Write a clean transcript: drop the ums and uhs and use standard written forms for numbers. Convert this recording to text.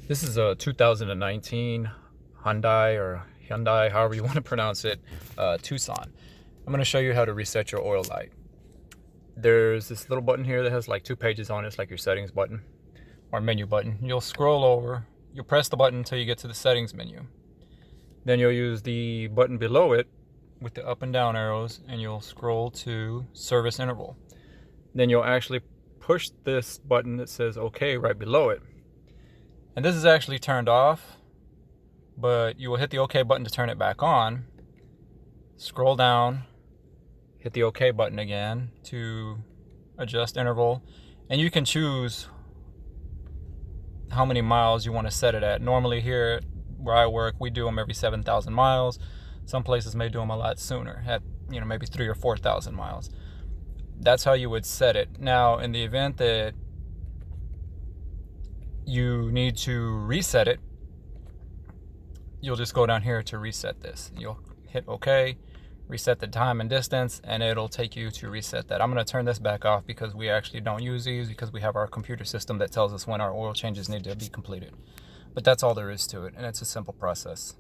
This is a 2019 Hyundai, however you want to pronounce it, Tucson. I'm going to show you how to reset your oil light. There's this little button here that has like 2 pages on it. It's like your settings button or menu button. You'll scroll over, you'll press the button until you get to the settings menu. Then you'll use the button below it with the up and down arrows and you'll scroll to service interval. Then you'll actually push this button that says OK right below it. And this is actually turned off, but you will hit the OK button to turn it back on. Scroll down, hit the OK button again to adjust interval, and you can choose how many miles you want to set it at. Normally here where I work, we do them every 7,000 miles. Some places may do them a lot sooner, at maybe 3,000 or 4,000 miles. That's how you would set it. Now, in the event that you need to reset it, you'll just go down here to reset this. You'll hit OK, reset the time and distance, and it'll take you to reset that. I'm going to turn this back off because we actually don't use these, because we have our computer system that tells us when our oil changes need to be completed. But that's all there is to it, and it's a simple process.